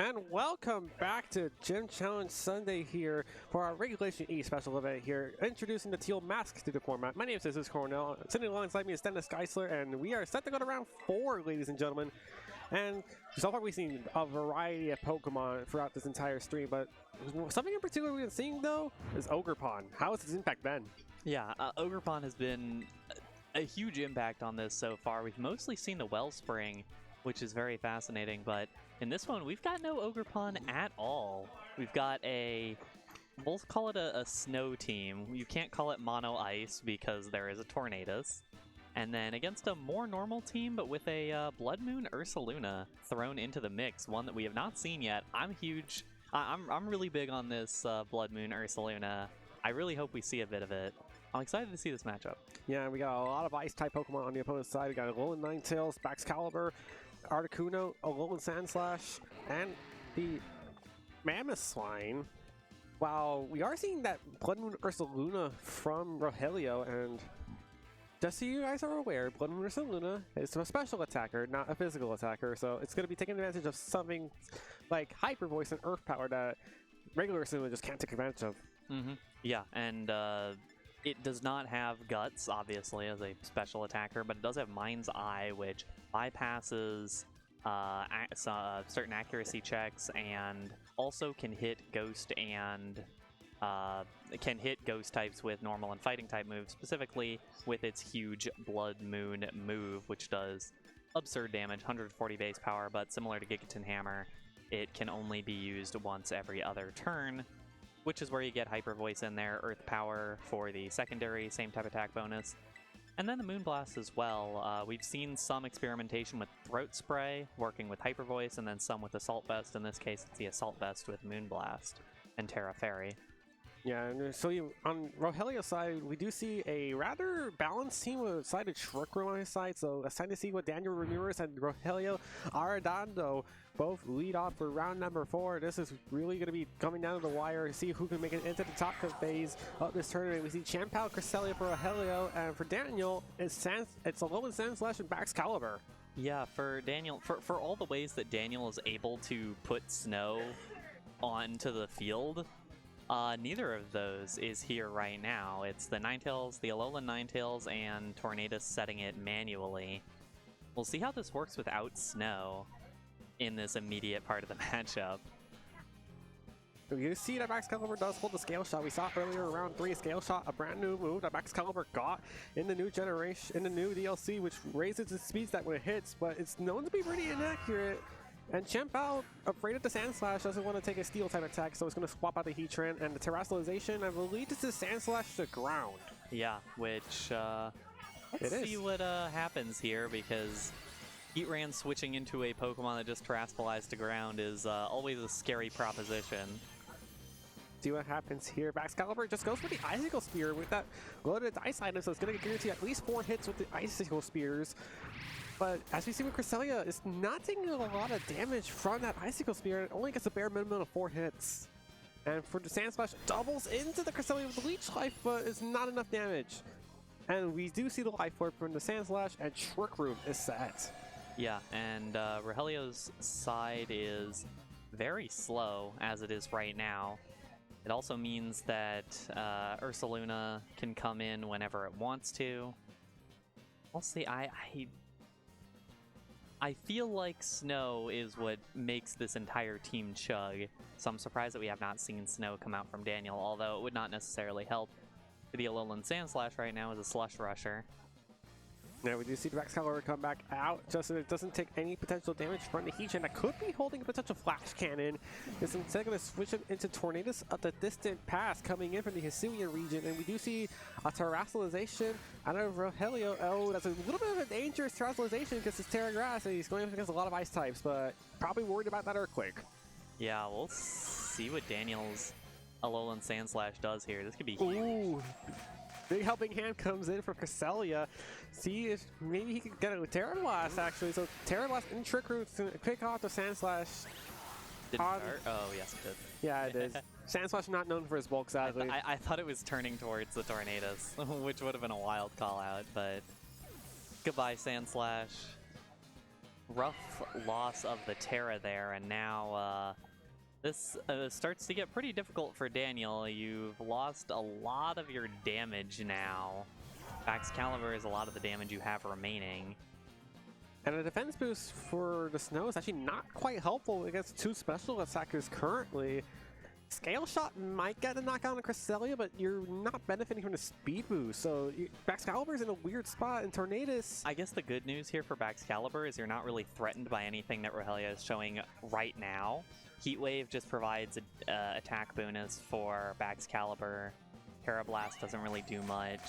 And welcome back to Gym Challenge Sunday here for our Regulation E special event here, introducing the teal mask to the format. My name is Jesus Cornell. Sitting alongside me is Dennis Geisler, and we are set to go to round 4, ladies and gentlemen. And so far we've seen a variety of Pokemon throughout this entire stream, but something in particular we've been seeing though is Ogerpon. How has its impact been? Yeah, Ogerpon has been a huge impact on this so far. We've mostly seen the Wellspring, which is very fascinating, but in this one, we've got no Ogerpon at all. We've got we'll call it a snow team. You can't call it mono ice because there is a Tornadus. And then against a more normal team, but with a Blood Moon Ursaluna thrown into the mix, one that we have not seen yet. I'm really big on this Blood Moon Ursaluna. I really hope we see a bit of it. I'm excited to see this matchup. Yeah, we got a lot of ice-type Pokemon on the opponent's side. We got Alolan Ninetales, Baxcalibur, Articuno, Alolan Sandslash, and the Mammoth. While we are seeing that Blood Moon Ursaluna from Rogelio, and just so you guys are aware, Blood Moon Ursaluna is a special attacker, not a physical attacker, so it's going to be taking advantage of something like Hyper Voice and Earth Power that regular Ursaluna just can't take advantage of. Yeah, and it does not have Guts, obviously, as a special attacker, but it does have Mind's Eye, which bypasses certain accuracy checks and also can hit Ghost and Ghost types with normal and fighting type moves, specifically with its huge Blood Moon move, which does absurd damage, 140 base power, but similar to Gigaton Hammer, it can only be used once every other turn, which is where you get Hyper Voice in there, Earth Power for the secondary, same type attack bonus. And then the Moonblast as well. We've seen some experimentation with Throat Spray, working with Hyper Voice, and then some with Assault Vest. In this case, it's the Assault Vest with Moonblast and Terra Fairy. Yeah, and so on Rogelio's side, we do see a rather balanced team with sided Shrikro on his side, so excited to see what Daniel Ramirez and Rogelio Arredondo both lead off for round number 4. This is really going to be coming down to the wire to see who can make it into the top phase of this tournament. We see Champao, Cresselia for Rogelio, and for Daniel, it's Alolan Sandslash and Baxcalibur. Yeah, for Daniel, for all the ways that Daniel is able to put snow onto the field, neither of those is here right now. It's the Ninetales, the Alolan Ninetales, and Tornadus setting it manually. We'll see how this works without snow in this immediate part of the matchup. You see that Baxcalibur does hold the Scale Shot. We saw earlier around 3 Scale Shot, a brand new move that Baxcalibur got in the new generation, in the new DLC, which raises its speeds that when it hits, but it's known to be pretty inaccurate. And Champao, afraid of the Sandslash, doesn't want to take a Steel type attack, so it's going to swap out the Heatran and the Terrestrialization. I believe this is Sandslash to ground. Yeah, which, let's see what happens here, because Heatran switching into a Pokemon that just Terrestrialized to ground is always a scary proposition. See what happens here. Baxcalibur just goes for the Icicle Spear with that loaded ice item, so it's going to guarantee at least 4 hits with the Icicle Spears. But as we see with Cresselia, it's not taking a lot of damage from that Icicle Spear. It only gets a bare minimum of 4 hits. And for the Sandslash, doubles into the Cresselia with the Leech Life, but it's not enough damage. And we do see the Life Orb from the Sandslash, and Trick Room is set. Yeah, and Rogelio's side is very slow, as it is right now. It also means that Ursaluna can come in whenever it wants to. We'll see. I feel like snow is what makes this entire team chug, so I'm surprised that we have not seen snow come out from Daniel, although it would not necessarily help. The Alolan Sandslash right now is a Slush Rusher. Now we do see the Baxcalibur come back out, just so it doesn't take any potential damage from the Heatran that could be holding a potential Flash Cannon. It's instead going to switch him into Tornadus at the distant past coming in from the Hisuian region, and we do see a Terrestrialization out of Rogelio. Oh, that's a little bit of a dangerous Terrestrialization because it's Terra Grass and he's going up against a lot of ice types, but probably worried about that Earthquake. Yeah, we'll see what Daniel's Alolan Sandslash does here. This could be huge. Ooh. Big helping hand comes in from Cresselia. See if maybe he can get it with Terra Blast, actually. So Terra Blast and Trick Room to pick off the Sandslash. Didn't start? Oh, yes, it did. Yeah, it is. Sandslash not known for his bulk, sadly. I thought it was turning towards the Tornadus, which would have been a wild call out, but goodbye, Sandslash. rough loss of the Terra there, and now this starts to get pretty difficult for Daniel. You've lost a lot of your damage now. Excalibur is a lot of the damage you have remaining. And a defense boost for the Snow is actually not quite helpful against two special attackers currently. Scale Shot might get a knockout on Cresselia, but you're not benefiting from the speed boost, so Excalibur's in a weird spot, and Tornadus... I guess the good news here for Excalibur is you're not really threatened by anything that Rogelio is showing right now. Heat Wave just provides an attack bonus for Excalibur. Terra Blast doesn't really do much.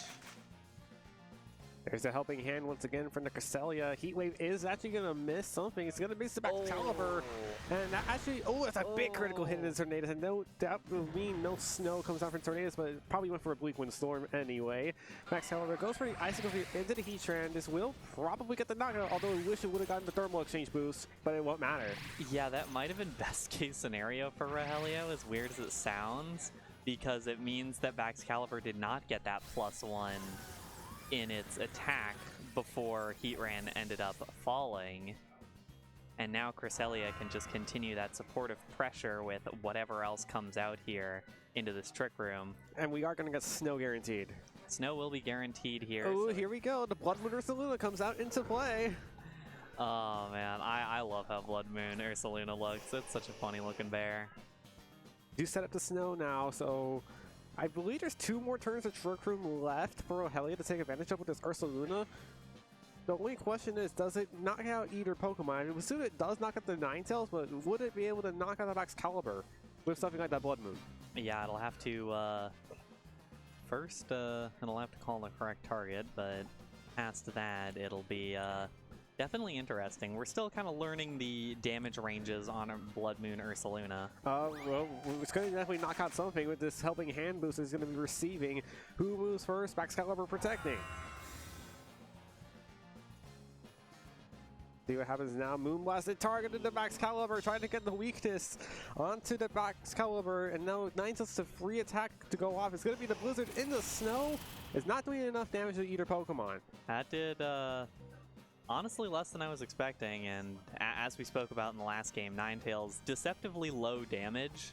There's a helping hand once again from the Cresselia. Heat Wave is actually going to miss something. It's going to miss the Excalibur. And that actually, that's a big critical hit into Tornadus. And no, that will mean no snow comes out from Tornadus, but it probably went for a Bleak Windstorm anyway. Excalibur goes for the Icicle into the Heat Strand. This will probably get the knockout, although we wish it would have gotten the Thermal Exchange boost, but it won't matter. Yeah, that might have been best case scenario for Rogelio, as weird as it sounds, because it means that Excalibur did not get that +1 in its attack before Heatran ended up falling. And now Cresselia can just continue that supportive pressure with whatever else comes out here into this Trick Room. And we are going to get snow guaranteed. Snow will be guaranteed here. Oh, so here we go. The Blood Moon Ursaluna comes out into play. Oh man, I love how Blood Moon Ursaluna looks. It's such a funny looking bear. Do set up the snow now, so I believe there's 2 more turns of Trick Room left for Rogelio to take advantage of with this Ursaluna. The only question is, does it knock out either Pokemon? I would assume it does knock out the Ninetales, but would it be able to knock out the Excalibur with something like that Blood Moon? Yeah, it'll have to, first, it'll have to call the correct target, but past that, it'll be, definitely interesting. We're still kind of learning the damage ranges on a Blood Moon Ursaluna. Well, it's going to definitely knock out something with this helping hand boost is going to be receiving. Who moves first? Excalibur protecting. See what happens now. Moonblasted targeted the Excalibur, trying to get the weakness onto the Excalibur, and now Ninetales a free attack to go off. It's going to be the Blizzard in the snow. It's not doing enough damage to either Pokemon. That did, honestly, less than I was expecting, and as we spoke about in the last game, Ninetales deceptively low damage,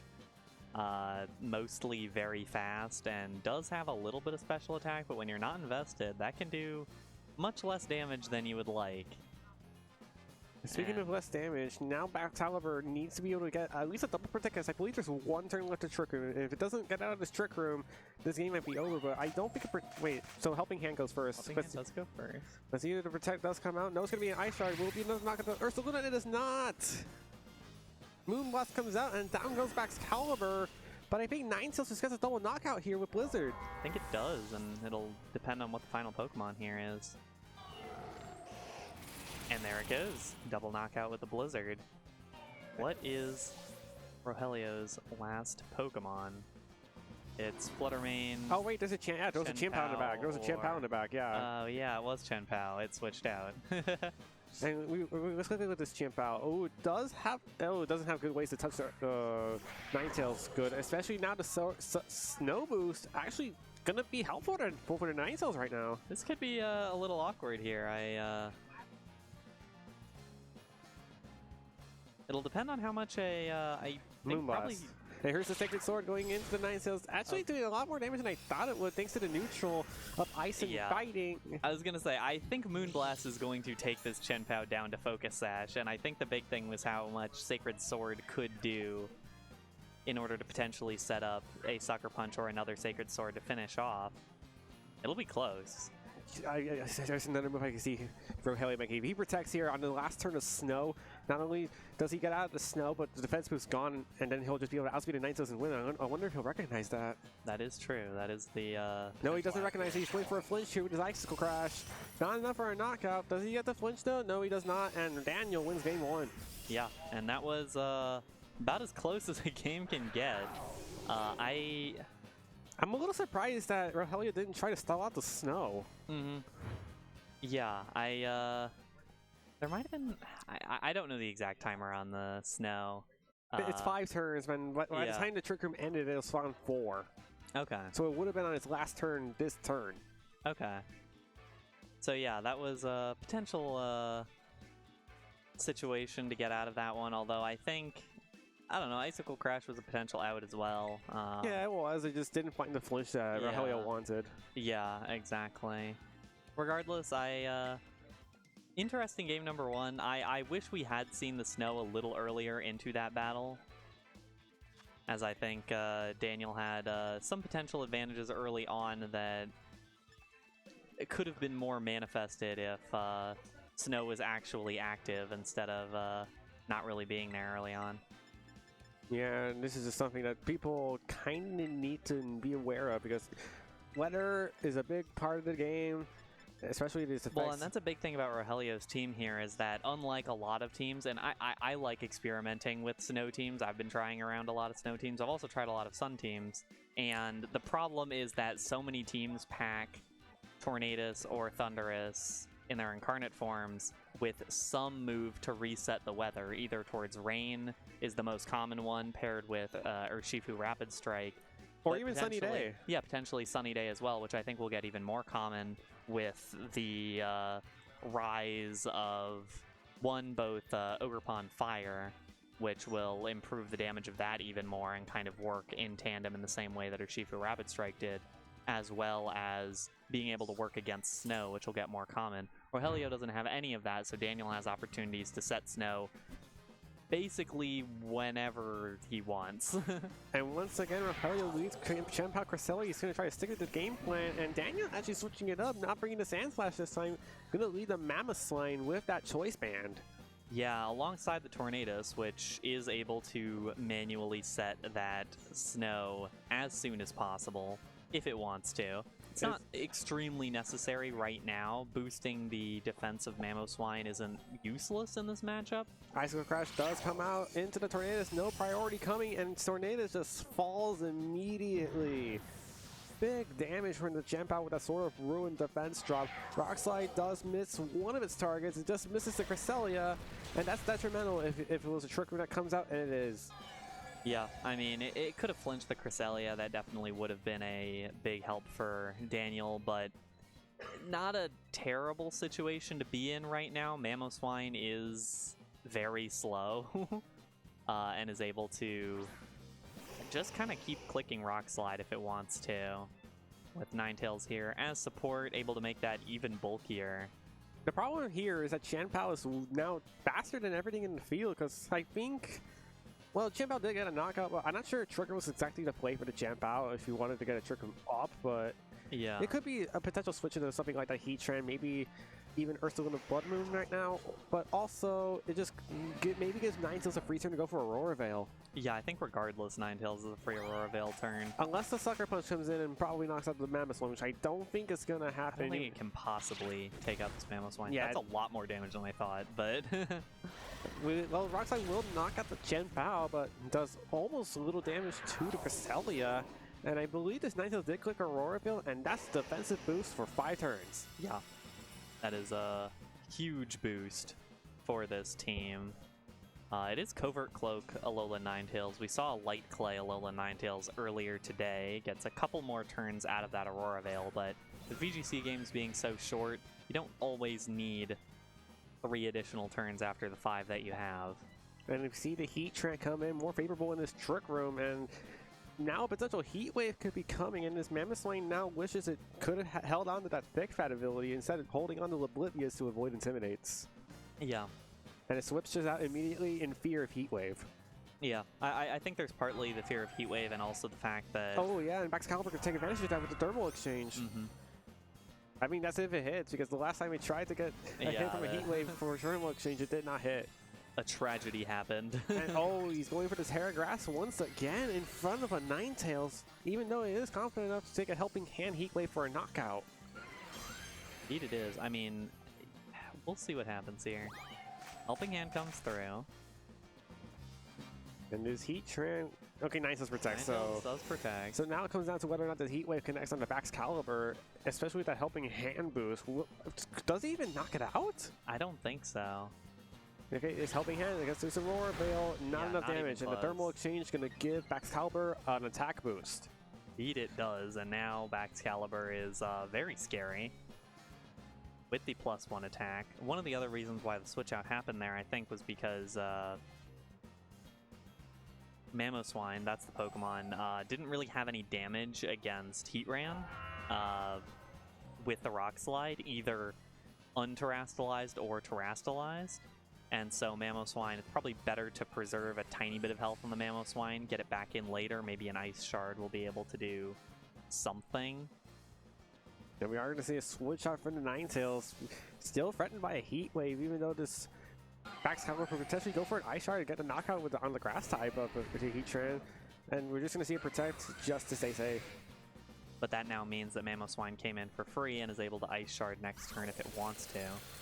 mostly very fast, and does have a little bit of special attack, but when you're not invested, that can do much less damage than you would like. Speaking of less damage, now Excalibur needs to be able to get at least a double protect, because I believe there's 1 turn left to Trick Room, and if it doesn't get out of this Trick Room, this game might be over, but I don't think it... Wait, so Helping Hand goes first. Helping Hand does go first. Let's see if the Protect does come out. No, it's going to be an Ice Shard. Will it be another knock at the Ursaluna? It is not! Moonblast comes out, and down goes Excalibur, but I think Ninetales just gets a double knockout here with Blizzard. I think it does, and it'll depend on what the final Pokemon here is. And there it goes. Double knockout with the Blizzard. What is Rogelio's last Pokemon? It's Fluttermane. Oh wait, there's a there was a Chien-Pao in the back. There was a Chien-Pao in the back, yeah. Oh yeah, it was Chien-Pao. It switched out. And let's look at this Chien-Pao. Oh, it doesn't have good ways to touch the Ninetales good, especially now the Snow Boost actually gonna be helpful for the Ninetales right now. This could be a little awkward here. It'll depend on how much I think probably... And here's the Sacred Sword going into the Ninetales, actually doing a lot more damage than I thought it would, thanks to the neutral of Ice and Fighting. I was going to say, I think Moonblast is going to take this Chien-Pao down to Focus Sash, and I think the big thing was how much Sacred Sword could do in order to potentially set up a Sucker Punch or another Sacred Sword to finish off. It'll be close. There's another move I can see Rogelio making. He protects here on the last turn of Snow. Not only does he get out of the snow, but the defense boost's gone, and then he'll just be able to outspeed the Ninetales and win. I wonder if he'll recognize that. That is true. That is the... No, he doesn't recognize it. He's going for a flinch here with his Icicle Crash. Not enough for a knockout. Does he get the flinch though? No, he does not, and Daniel wins game 1. Yeah, and that was about as close as a game can get. I'm a little surprised that Rogelio didn't try to stall out the snow. Yeah, there might have been... I don't know the exact timer on the snow. It's 5 turns, when by the time the Trick Room ended, it was on 4. Okay. So it would have been on its last turn this turn. Okay. So yeah, that was a potential situation to get out of that one, although I think, I don't know, Icicle Crash was a potential out as well. Yeah, it was. It just didn't find the flinch that Yeah. Rogelio wanted. Yeah, exactly. Regardless, interesting game number one. I wish we had seen the snow a little earlier into that battle, as I think Daniel had some potential advantages early on that it could have been more manifested if snow was actually active instead of not really being there early on. Yeah, and this is just something that people kind of need to be aware of because weather is a big part of the game, especially these effects. Well, and that's a big thing about Rogelio's team here is that unlike a lot of teams, and I like experimenting with snow teams. I've been trying around a lot of snow teams. I've also tried a lot of sun teams. And the problem is that so many teams pack Tornadus or Thunderous in their incarnate forms with some move to reset the weather. Either towards rain is the most common one, paired with Urshifu Rapid Strike. Or even Sunny Day. Yeah, potentially Sunny Day as well, which I think will get even more common with the rise of both Ogerpon Fire, which will improve the damage of that even more and kind of work in tandem in the same way that Urshifu Rapid Strike did, as well as being able to work against snow, which will get more common. Rogelio doesn't have any of that, so Daniel has opportunities to set snow basically whenever he wants. And once again, Rogelio leads Chien-Pao Cresselia. He's going to try to stick to the game plan, and Daniel actually switching it up, not bringing the Sand Slash this time. Going to lead the Mammoth line with that Choice Band. Yeah, alongside the Tornadus, which is able to manually set that snow as soon as possible, if it wants to. It's not extremely necessary right now. Boosting the defense of Mamoswine isn't useless in this matchup. Icicle Crash does come out into the Tornadus, no priority coming, and Tornadus just falls immediately. Big damage from the Chien-Pao with a sort of ruined defense drop. Rock Slide does miss one of its targets. It just misses the Cresselia, and that's detrimental if it was a Trick Room that comes out, and it is. Yeah, I mean, it could have flinched the Cresselia. That definitely would have been a big help for Daniel, but not a terrible situation to be in right now. Mamoswine is very slow and is able to just kind of keep clicking Rock Slide if it wants to. With Ninetales here as support, able to make that even bulkier. The problem here is that Chien-Pao is now faster than everything in the field, because I think, well, Chien-Pao did get a knockout. Well, I'm not sure Trigger was exactly the play for the Chien-Pao if you wanted to get a Trigger up, but yeah, it could be a potential switch into something like that Heatran, maybe even Ursuluna Blood Moon right now, but also it just maybe gives Ninetales a free turn to go for Aurora Veil. Yeah, I think regardless, Ninetales is a free Aurora Veil turn. Unless the Sucker Punch comes in and probably knocks out the Mamoswine, which I don't think is going to happen. I don't think it can possibly take out this Mamoswine. Yeah, that's a lot more damage than I thought, but... well, Rockslide will knock out the Chien-Pao, but does almost a little damage to the Cresselia. And I believe this Ninetales did click Aurora Veil, and that's defensive boost for 5 turns. Yeah, that is a huge boost for this team. It is Covert Cloak Alolan Ninetales. We saw Light Clay Alolan Ninetales earlier today. Gets a couple more turns out of that Aurora Veil, but with VGC games being so short, you don't always need 3 additional turns after the 5 that you have. And we see the Heatran come in more favorable in this Trick Room, and now a potential Heat Wave could be coming, and this Mamoswine now wishes it could have held on to that Thick Fat ability instead of holding on to Oblivious to avoid Intimidates. Yeah. And it switches out immediately in fear of Heat Wave. Yeah, I think there's partly the fear of Heat Wave and also the fact that... Oh yeah, and Baxcalibur could take advantage of that with the Thermal Exchange. Mm-hmm. I mean, that's if it hits, because the last time we tried to get a hit from a Heat Wave for a Thermal Exchange, it did not hit. A tragedy happened. And oh, he's going for this Herragrass once again in front of a Ninetales, even though he is confident enough to take a Helping Hand Heat Wave for a knockout. Indeed it is. I mean, we'll see what happens here. Helping Hand comes through. And this Heatran... Okay, Ninetales protects, Ninetales does protect. So now it comes down to whether or not the Heat Wave connects on the Baxcalibur, especially with that Helping Hand boost. Does he even knock it out? I don't think so. Okay, it's Helping Hand against this Aurora Veil, not enough damage, and the Thermal Exchange is going to give Baxcalibur an attack boost. Indeed it does, and now Baxcalibur is very scary. with the +1 attack. One of the other reasons why the switch out happened there, I think, was because Mamoswine, that's the Pokemon, didn't really have any damage against Heatran with the Rock Slide, either unterastalized or terastalized. And so Mamoswine, it's probably better to preserve a tiny bit of health on the Mamoswine, get it back in later. Maybe an Ice Shard will be able to do something. And we are going to see a switch out from the Ninetales. Still threatened by a Heat Wave, even though this Baxcalibur could potentially go for an Ice Shard and get the knockout with on the grass type of the Heatran. And we're just going to see it protect just to stay safe. But that now means that Mamoswine came in for free and is able to Ice Shard next turn if it wants to.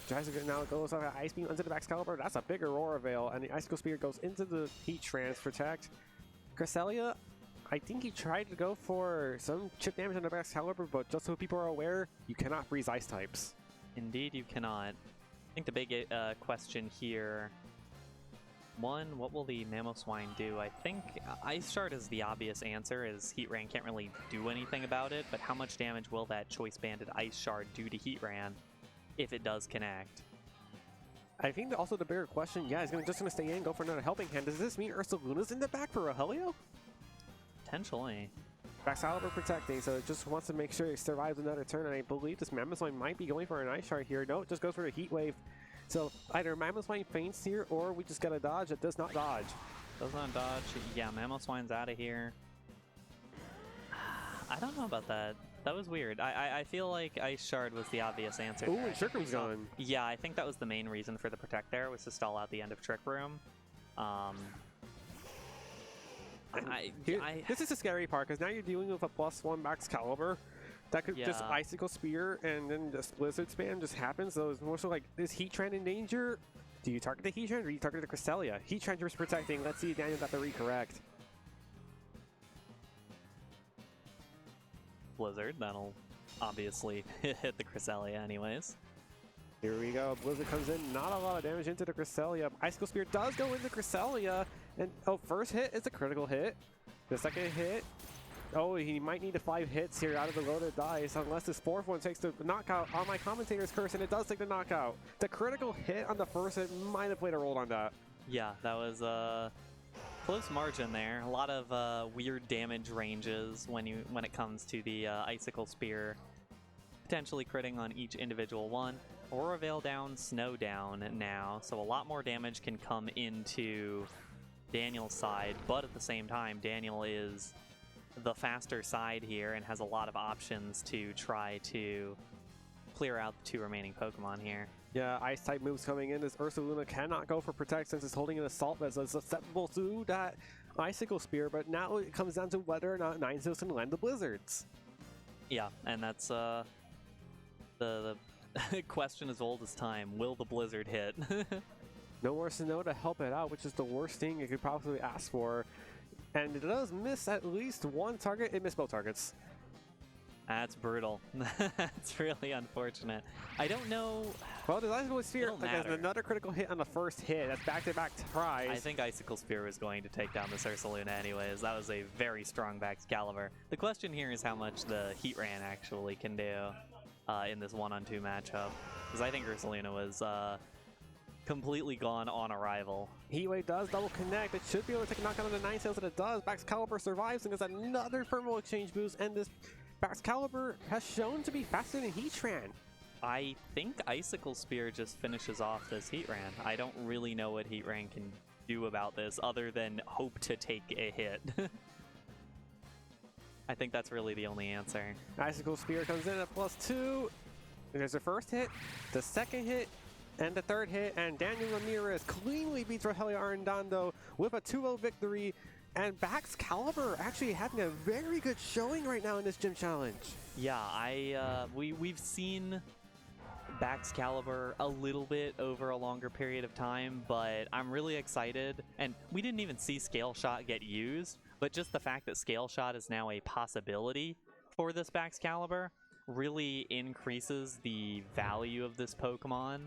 Tries to now goes off an Ice Beam onto the Baxcalibur. That's a big Aurora Veil, and the Icicle Spear goes into the Heatran to protect. Cresselia, I think he tried to go for some chip damage on the Baxcalibur, but just so people are aware, you cannot freeze Ice types. Indeed, you cannot. I think the big question here, one, what will the Mamoswine do? I think Ice Shard is the obvious answer, as Heatran can't really do anything about it, but how much damage will that Choice Banded Ice Shard do to Heatran if it does connect? I think also the bigger question, yeah, he's just going to stay in, go for another Helping Hand. Does this mean Ursaluna's in the back for Rogelio? Potentially. Baxcalibur protecting, so it just wants to make sure it survives another turn, and I believe this Mamoswine might be going for an Ice Shard here. No, it just goes for a Heat Wave. So either Mamoswine faints here, or we just got a dodge. It does not dodge. Does not dodge. Yeah, Mamoswine's out of here. I don't know about that. That was weird. I feel like Ice Shard was the obvious answer. Ooh, and Trick Room's gone. Yeah, I think that was the main reason for the Protect there, was to stall out the end of Trick Room. This is the scary part, because now you're dealing with a +1 Baxcalibur that could just Icicle Spear, and then this Blizzard Spam just happens. So it's more so like, is Heatran in danger? Do you target the Heatran, or do you target the Cresselia? Heatran just protecting. Let's see if Daniel got the read correct. Blizzard, that'll obviously hit the Cresselia anyways. Here we go. Blizzard comes in. Not a lot of damage into the Cresselia. Icicle Spear does go into Cresselia. And, first hit is a critical hit. The second hit, he might need 5 hits here out of the loaded dice, unless this fourth one takes the knockout on my commentator's curse, and it does take the knockout. The critical hit on the first hit might have played a role on that. Yeah, that was a close margin there. A lot of weird damage ranges when it comes to the Icicle Spear, potentially critting on each individual one. Aurora Veil down, Snow down now, so a lot more damage can come into Daniel's side, but at the same time, Daniel is the faster side here and has a lot of options to try to clear out the 2 remaining Pokemon here. Yeah, Ice-type moves coming in. This Ursaluna cannot go for Protect since it's holding an Assault Vest, so it's susceptible to that Icicle Spear, but now it comes down to whether or not Ninetales can land the Blizzards. Yeah, and that's the question as old as time. Will the Blizzard hit? No more Snow to help it out, which is the worst thing you could probably ask for. And it does miss at least one target. It missed both targets. That's brutal. That's really unfortunate. I don't know. Well, the Icicle Spear against another critical hit on the first hit. That's back-to-back tries. I think Icicle Spear was going to take down this Ursaluna anyways. That was a very strong Baxcalibur. The question here is how much the Heatran actually can do in this 1-on-2 matchup. Because I think Ursaluna was completely gone on arrival. Heatwave does double connect. It should be able to take a knockout on the Ninetales, and it does. Baxcalibur survives and gets another Thermal Exchange boost, and this Baxcalibur has shown to be faster than Heatran. I think Icicle Spear just finishes off this Heatran. I don't really know what Heatran can do about this other than hope to take a hit. I think that's really the only answer. Icicle Spear comes in at +2. There's the first hit, the second hit, and the third hit, and Daniel Ramirez cleanly beats Rogelio Arredondo with a 2-0 victory. And Baxcalibur actually having a very good showing right now in this gym challenge. Yeah, we've seen Baxcalibur a little bit over a longer period of time, but I'm really excited. And we didn't even see Scale Shot get used, but just the fact that Scale Shot is now a possibility for this Baxcalibur really increases the value of this Pokemon.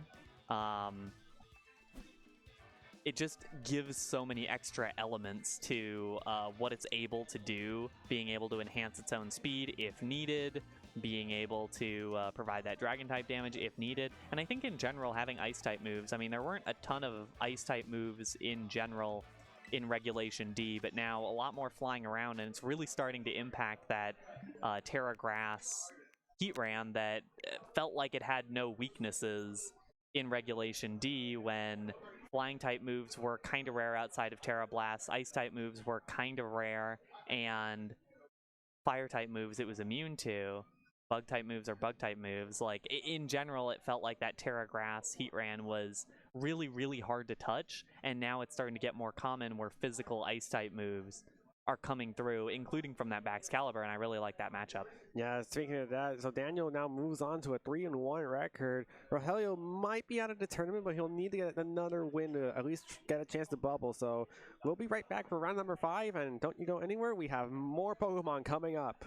It just gives so many extra elements to what it's able to do, being able to enhance its own speed if needed, being able to provide that dragon type damage if needed. And I think in general, having ice type moves, I mean, there weren't a ton of ice type moves in general in Regulation D, but now a lot more flying around, and it's really starting to impact that Terra Grass Heatran that felt like it had no weaknesses in Regulation D when flying type moves were kind of rare outside of Terra Blast, ice type moves were kind of rare, and fire type moves it was immune to. Bug type moves are bug type moves. Like, in general, it felt like that Terra Grass Heatran was really, really hard to touch, and now it's starting to get more common where physical ice type moves are coming through, including from that Baxcalibur, and I really like that matchup. Yeah, speaking of that, so Daniel now moves on to a 3-1 record. Rogelio might be out of the tournament, but he'll need to get another win to at least get a chance to bubble. So we'll be right back for round number 5, and don't you go anywhere. We have more Pokemon coming up.